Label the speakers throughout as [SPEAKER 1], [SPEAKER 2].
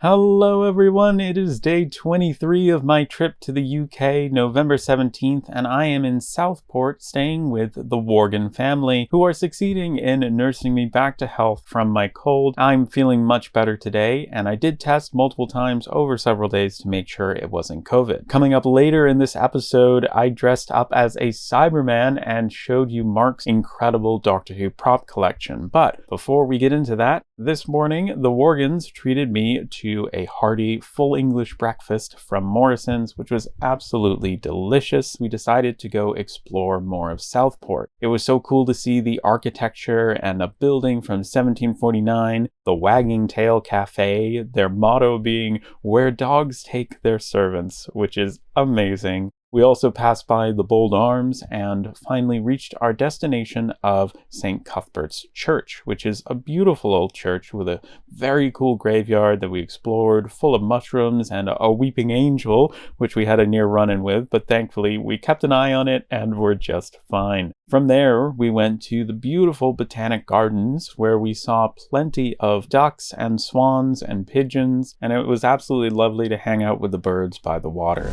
[SPEAKER 1] Hello everyone, it is day 23 of my trip to the UK, November 17th, and I am in Southport staying with the Worgan family, who are succeeding in nursing me back to health from my cold. I'm feeling much better today, and I did test multiple times over several days to make sure it wasn't COVID. Coming up later in this episode, I dressed up as a Cyberman and showed you Mark's incredible Doctor Who prop collection. But before we get into that, this morning the Worgans treated me to a hearty full English breakfast from Morrison's, which was absolutely delicious. We decided to go explore more of Southport. It was so cool to see the architecture and a building from 1749, the Wagging Tail Cafe, their motto being "Where dogs take their servants," which is amazing. We also passed by the Bold Arms and finally reached our destination of St. Cuthbert's Church, which is a beautiful old church with a very cool graveyard that we explored, full of mushrooms and a weeping angel, which we had a near run-in with, but thankfully we kept an eye on it and were just fine. From there, we went to the beautiful Botanic Gardens, where we saw plenty of ducks and swans and pigeons, and it was absolutely lovely to hang out with the birds by the water.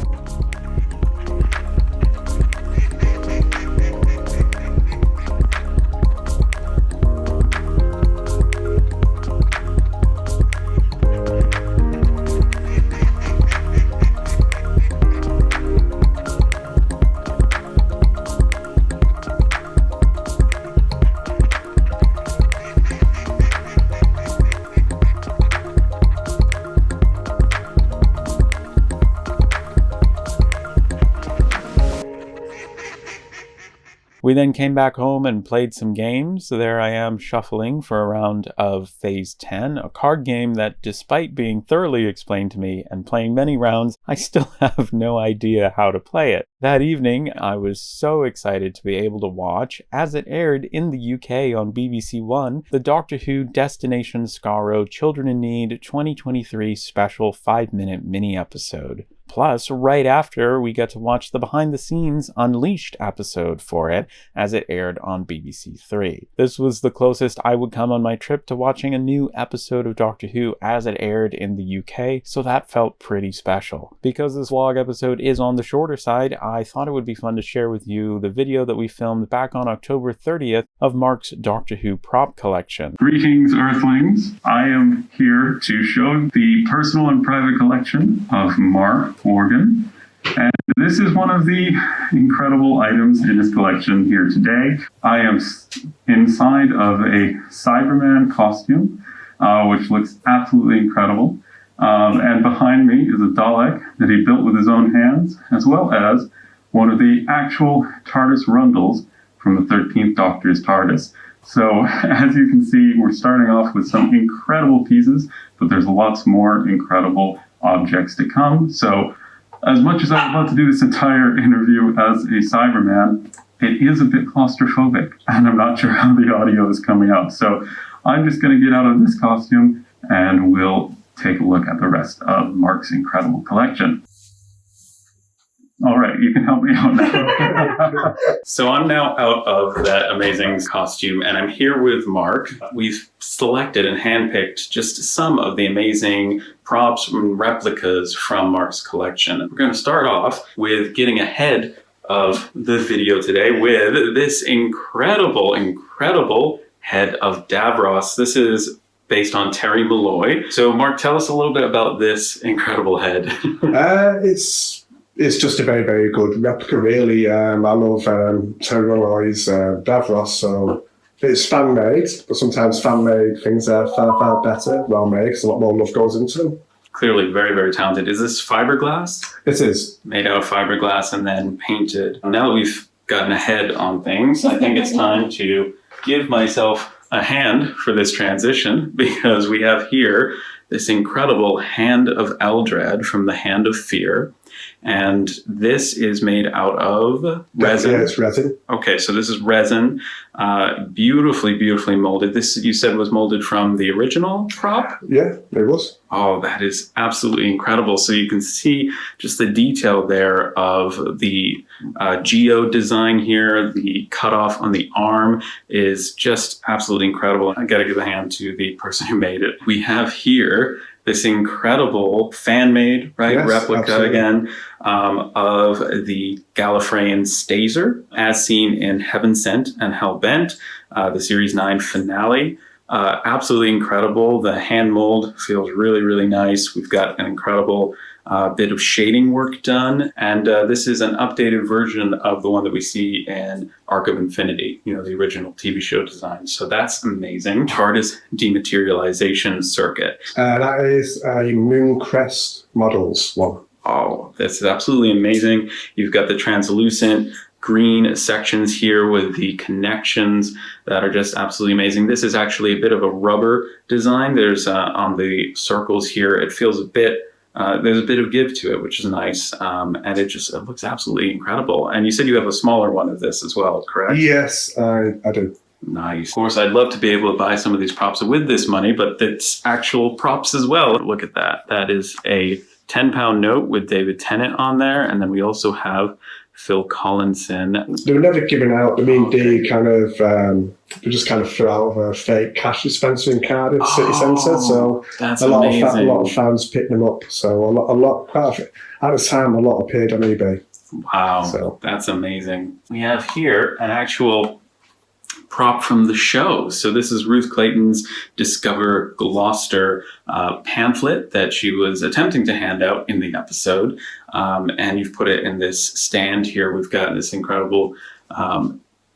[SPEAKER 1] We then came back home and played some games. So there I am shuffling for a round of Phase 10, a card game that, despite being thoroughly explained to me and playing many rounds, I still have no idea how to play it. That evening, I was so excited to be able to watch, as it aired in the UK on BBC One, the Doctor Who Destination Skaro Children in Need 2023 special 5-minute mini-episode. Plus, right after, we got to watch the behind-the-scenes Unleashed episode for it, as it aired on BBC Three. This was the closest I would come on my trip to watching a new episode of Doctor Who as it aired in the UK, so that felt pretty special. Because this vlog episode is on the shorter side, I thought it would be fun to share with you the video that we filmed back on October 30th of Mark's Doctor Who prop collection.
[SPEAKER 2] Greetings, Earthlings. I am here to show the personal and private collection of Mark Worgan. And this is one of the incredible items in his collection here today. I am inside of a Cyberman costume, which looks absolutely incredible. And behind me is a Dalek that he built with his own hands, as well as one of the actual TARDIS Roundels from the 13th Doctor's TARDIS. So, as you can see, we're starting off with some incredible pieces, but there's lots more incredible objects to come. So, as much as I would love to do this entire interview as a Cyberman, it is a bit claustrophobic, and I'm not sure how the audio is coming out. So, I'm just going to get out of this costume, and we'll take a look at the rest of Mark's incredible collection. All right, you can help me out now. So I'm now out of that amazing costume, and I'm here with Mark. We've selected and handpicked just some of the amazing props and replicas from Mark's collection. We're going to start off with getting ahead of the video today with this incredible head of Davros. This is based on Terry Malloy. So Mark, tell us a little bit about this incredible head.
[SPEAKER 3] It's just a very, very good replica, really. I love Terry Malloy's Davros, so it's fan-made, but sometimes fan-made things are far better, well-made, because a lot more love goes into them.
[SPEAKER 1] Clearly very, very talented. Is this fiberglass?
[SPEAKER 3] It is.
[SPEAKER 1] Made out of fiberglass and then painted. Now that we've gotten ahead on things, I think it's time to give myself a hand for this transition, because we have here this incredible Hand of Eldrad from the Hand of Fear. And this is made out of resin.
[SPEAKER 3] Yeah, it's resin.
[SPEAKER 1] Okay, so this is resin, beautifully molded. This, you said, was molded from the original prop?
[SPEAKER 3] Yeah, it was.
[SPEAKER 1] Oh, that is absolutely incredible. So you can see just the detail there of the geo design here. The cutoff on the arm is just absolutely incredible. I got to give a hand to the person who made it. We have here this incredible fan-made, right,
[SPEAKER 3] Yes,
[SPEAKER 1] replica
[SPEAKER 3] absolutely.
[SPEAKER 1] again of the Gallifreyan Staser, as seen in Heaven Sent and Hell Bent, the Series 9 finale. Absolutely incredible. The hand mold feels really, really nice. We've got an incredible bit of shading work done. And this is an updated version of the one that we see in Arc of Infinity, the original TV show design. So that's amazing. TARDIS dematerialization circuit.
[SPEAKER 3] That is a Mooncrest Models one.
[SPEAKER 1] Oh, this is absolutely amazing. You've got the translucent green sections here with the connections that are just absolutely amazing. This is actually a bit of a rubber design. There's on the circles here, it feels a bit, there's a bit of give to it, which is nice. And it looks absolutely incredible. And you said you have a smaller one of this as well, correct?
[SPEAKER 3] Yes, I do.
[SPEAKER 1] Nice. Of course, I'd love to be able to buy some of these props with this money, but it's actual props as well. Look at that. That is a 10-pound note with David Tennant on there. And then we also have Phil Collinson.
[SPEAKER 3] They were never given out. They just kind of threw out of a fake cash dispenser in Cardiff city centre. So
[SPEAKER 1] that's
[SPEAKER 3] a lot
[SPEAKER 1] amazing.
[SPEAKER 3] of fans picked them up. So a lot at the time, a lot appeared on eBay.
[SPEAKER 1] Wow,
[SPEAKER 3] So
[SPEAKER 1] that's amazing. We have here an actual prop from the show. So this is Ruth Clayton's Discover Gloucester pamphlet that she was attempting to hand out in the episode. And you've put it in this stand here. We've got this incredible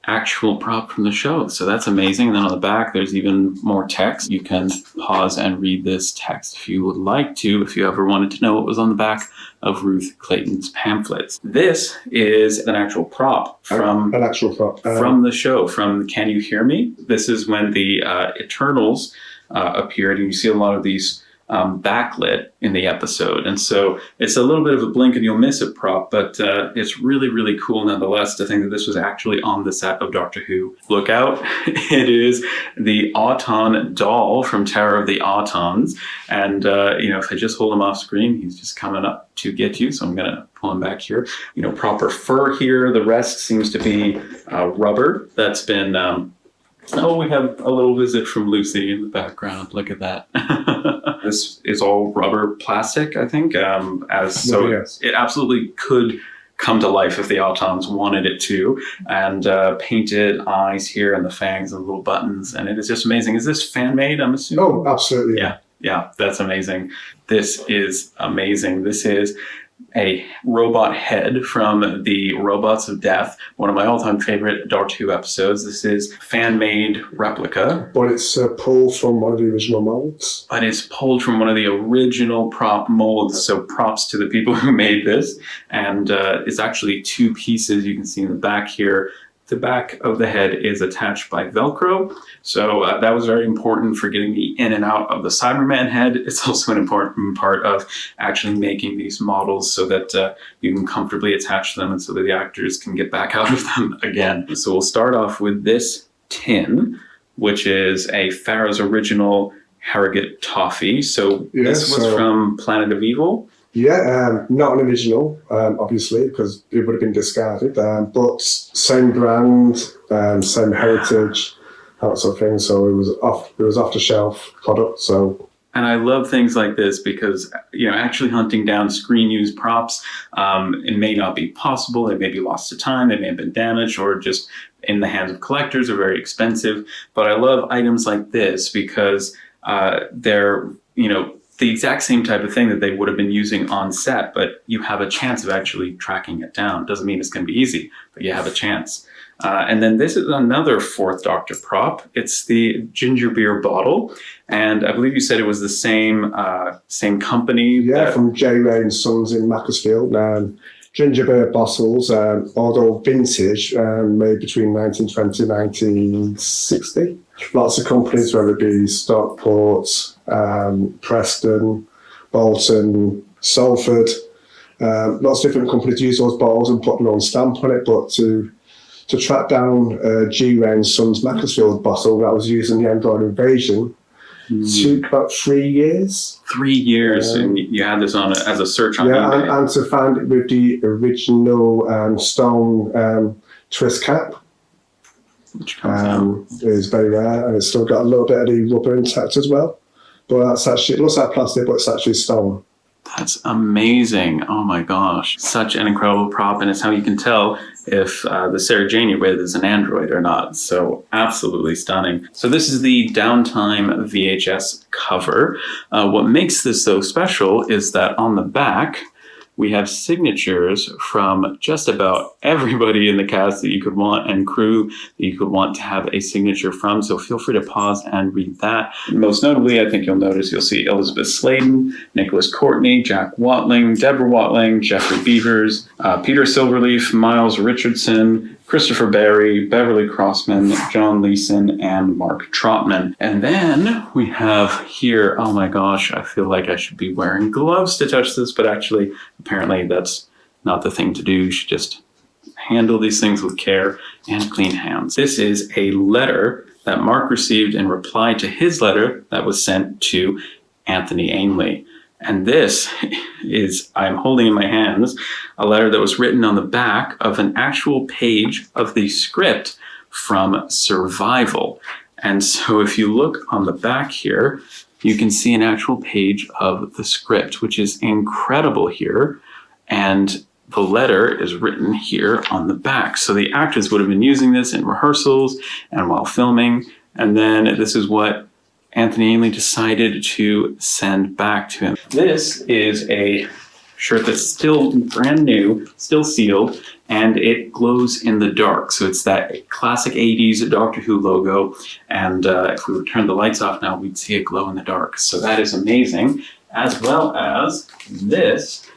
[SPEAKER 1] actual prop from the show. So that's amazing. And then on the back, there's even more text. You can pause and read this text if you would like to, if you ever wanted to know what was on the back of Ruth Clayton's pamphlets. This is an actual prop from the show, from Can You Hear Me? This is when the Eternals appeared, and you see a lot of these backlit in the episode. And so it's a little bit of a blink and you'll miss it prop, but it's really, really cool nonetheless to think that this was actually on the set of Doctor Who. Look out. It is the Auton Doll from Terror of the Autons. And, if I just hold him off screen, he's just coming up to get you. So I'm going to pull him back here. Proper fur here. The rest seems to be rubber that's been... we have a little visit from Lucy in the background. Look at that. This is all rubber plastic, I think.
[SPEAKER 3] Yes.
[SPEAKER 1] It absolutely could come to life if the Autons wanted it to. And painted eyes here and the fangs and the little buttons. And it is just amazing. Is this fan-made, I'm assuming?
[SPEAKER 3] Oh, absolutely.
[SPEAKER 1] Yeah, that's amazing. This is amazing. This is a robot head from the Robots of Death, one of my all-time favorite Doctor Who episodes. This is fan-made replica.
[SPEAKER 3] But it's pulled from one of the original molds.
[SPEAKER 1] But it's pulled from one of the original prop molds, so props to the people who made this. And it's actually two pieces you can see in the back here. The back of the head is attached by Velcro. So that was very important for getting me in and out of the Cyberman head. It's also an important part of actually making these models so that you can comfortably attach them and so that the actors can get back out of them again. So we'll start off with this tin, which is a Farrah's original Harrogate Toffee. So this was from Planet of Evil.
[SPEAKER 3] Yeah, not an original, obviously, because it would have been discarded. But same brand, same heritage, that sort of thing. So it was off the shelf product. So.
[SPEAKER 1] And I love things like this because, actually hunting down screen use props, it may not be possible. They may be lost to time. They may have been damaged or just in the hands of collectors are very expensive. But I love items like this because they're, the exact same type of thing that they would have been using on set, but you have a chance of actually tracking it down. Doesn't mean it's going to be easy, but you have a chance. And then this is another Fourth Doctor prop. It's the ginger beer bottle, and I believe you said it was the same company.
[SPEAKER 3] Yeah, from J. Ray and Sons in Macclesfield. Ginger beer bottles, although vintage, made between 1920 and 1960. Lots of companies, whether it be Stockport, Preston, Bolton, Salford. Lots of different companies use those bottles and put their own stamp on it, but to track down G. Ray and Sons Macclesfield bottle that was used in the Endor invasion took about 3 years.
[SPEAKER 1] 3 years, and you had this on as a search on eBay.
[SPEAKER 3] Yeah, and to find it with the original stone twist cap.
[SPEAKER 1] Which comes out.
[SPEAKER 3] Is very rare, and it's still got a little bit of the rubber intact as well. But that's actually, it looks like plastic, but it's actually stone.
[SPEAKER 1] That's amazing. Oh my gosh. Such an incredible prop, and it's how you can tell if the Sarah Jane you're with is an android or not. So absolutely stunning. So this is the Downtime VHS cover. What makes this so special is that on the back, we have signatures from just about everybody in the cast that you could want and crew that you could want to have a signature from. So feel free to pause and read that. Most notably, I think you'll see Elizabeth Sladen, Nicholas Courtney, Jack Watling, Deborah Watling, Jeffrey Beavers, Peter Silverleaf, Miles Richardson, Christopher Barry, Beverly Crossman, John Leeson, and Mark Trotman. And then we have here, oh my gosh, I feel like I should be wearing gloves to touch this, but actually, apparently that's not the thing to do. You should just handle these things with care and clean hands. This is a letter that Mark received in reply to his letter that was sent to Anthony Ainley. And this is, I'm holding in my hands, a letter that was written on the back of an actual page of the script from Survival. And so if you look on the back here, you can see an actual page of the script, which is incredible here. And the letter is written here on the back. So the actors would have been using this in rehearsals and while filming. And then this is what Anthony Ainley decided to send back to him. This is a shirt that's still brand new, still sealed, and it glows in the dark. So it's that classic 80s Doctor Who logo. And if we would turn the lights off now, we'd see it glow in the dark. So that is amazing, as well as this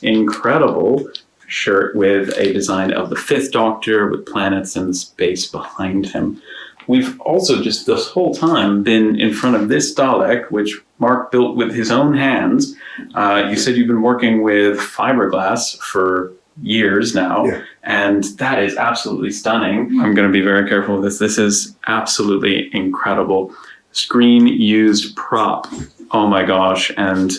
[SPEAKER 1] incredible shirt with a design of the Fifth Doctor with planets and space behind him. We've also just this whole time been in front of this Dalek, which Mark built with his own hands. You said you've been working with fiberglass for years now, and that is absolutely stunning. I'm going to be very careful with this. This is absolutely incredible. Screen used prop. Oh my gosh. And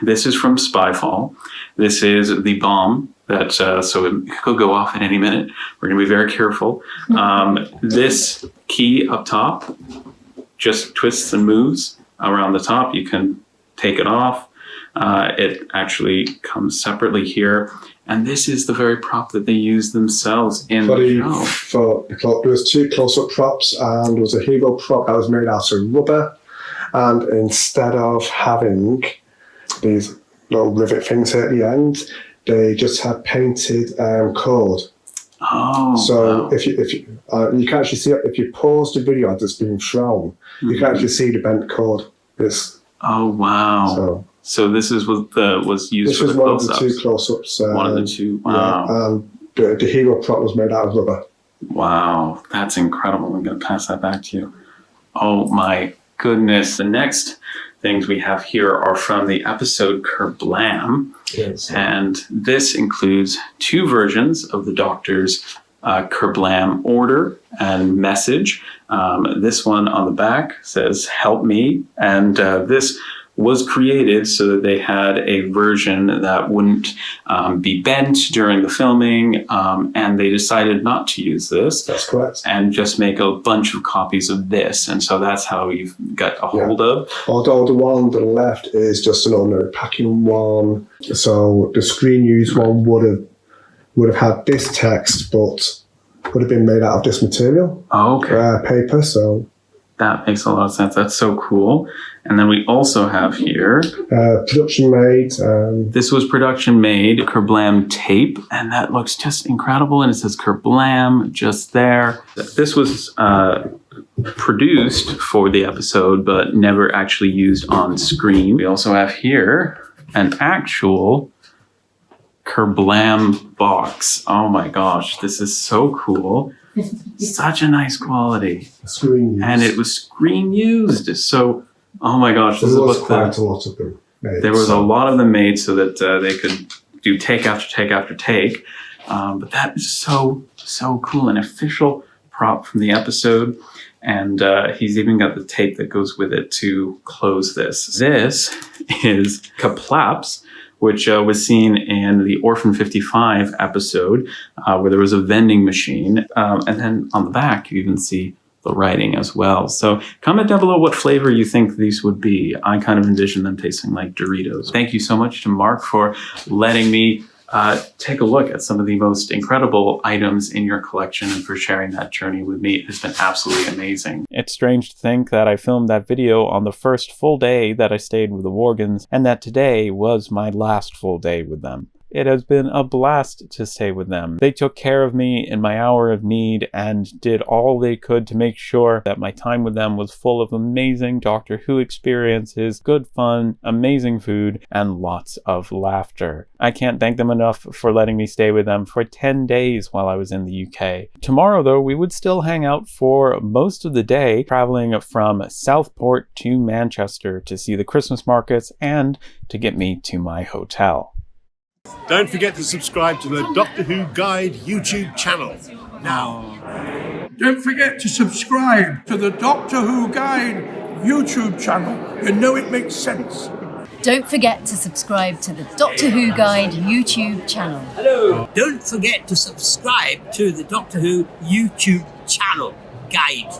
[SPEAKER 1] this is from Spyfall. This is the bomb that, so it could go off at any minute. We're going to be very careful. This key up top just twists and moves around the top. You can take it off. It actually comes separately here. And this is the very prop that they use themselves in the show.
[SPEAKER 3] There was two close-up props, and there was a hero prop that was made out of rubber. And instead of having these little rivet things here at the end, they just had painted code.
[SPEAKER 1] Oh,
[SPEAKER 3] so
[SPEAKER 1] wow.
[SPEAKER 3] if you can actually see it, if you pause the video as it's being thrown, you can actually see the bent code.
[SPEAKER 1] Oh wow! So this is what was used.
[SPEAKER 3] This
[SPEAKER 1] for
[SPEAKER 3] was
[SPEAKER 1] the
[SPEAKER 3] one of the
[SPEAKER 1] close-ups.
[SPEAKER 3] two close-ups.
[SPEAKER 1] One of the two. Wow.
[SPEAKER 3] Yeah, and the hero prop was made out of rubber.
[SPEAKER 1] Wow, that's incredible. I'm going to pass that back to you. Oh my goodness! The next things we have here are from the episode Kerblam.
[SPEAKER 3] Yes.
[SPEAKER 1] And this includes two versions of the Doctor's Kerblam order and message. This one on the back says, "Help me." And this was created so that they had a version that wouldn't be bent during the filming, and they decided not to use this.
[SPEAKER 3] That's correct.
[SPEAKER 1] And just make a bunch of copies of this, and so that's how we've got a hold of.
[SPEAKER 3] Although the one on the left is just an ordinary packing one, so the screen used one would have had this text, but would have been made out of this material.
[SPEAKER 1] Oh, okay.
[SPEAKER 3] Paper. So
[SPEAKER 1] that makes a lot of sense. That's so cool. And then we also have here
[SPEAKER 3] production made.
[SPEAKER 1] This was production made Kerblam tape, and that looks just incredible. And it says Kerblam just there. This was produced for the episode, but never actually used on screen. We also have here an actual Kerblam box. Oh my gosh, this is so cool. Such a nice quality.
[SPEAKER 3] Screen used.
[SPEAKER 1] And it was screen used. So, oh my gosh, this
[SPEAKER 3] there was
[SPEAKER 1] is what
[SPEAKER 3] quite a lot of them made.
[SPEAKER 1] There was a lot of them made so that they could do take after take after take. But that is so cool. An official prop from the episode. And he's even got the tape that goes with it to close this. This is Kaplaps, which was seen in the Orphan 55 episode, where there was a vending machine. And then on the back, you even see the writing as well. So comment down below what flavor you think these would be. I kind of envision them tasting like Doritos. Thank you so much to Mark for letting me take a look at some of the most incredible items in your collection and for sharing that journey with me. It has been absolutely amazing. It's strange to think that I filmed that video on the first full day that I stayed with the Worgans, and that today was my last full day with them. It has been a blast to stay with them. They took care of me in my hour of need and did all they could to make sure that my time with them was full of amazing Doctor Who experiences, good fun, amazing food, and lots of laughter. I can't thank them enough for letting me stay with them for 10 days while I was in the UK. Tomorrow, though, we would still hang out for most of the day, traveling from Southport to Manchester to see the Christmas markets and to get me to my hotel.
[SPEAKER 4] Don't forget to subscribe to the Doctor Who Guide YouTube channel. Now,
[SPEAKER 5] don't forget to subscribe to the Doctor Who Guide YouTube channel. You know it makes sense.
[SPEAKER 6] Don't forget to subscribe to the Doctor Who Guide YouTube channel.
[SPEAKER 7] Hello. Don't forget to subscribe to the Doctor Who YouTube channel guide.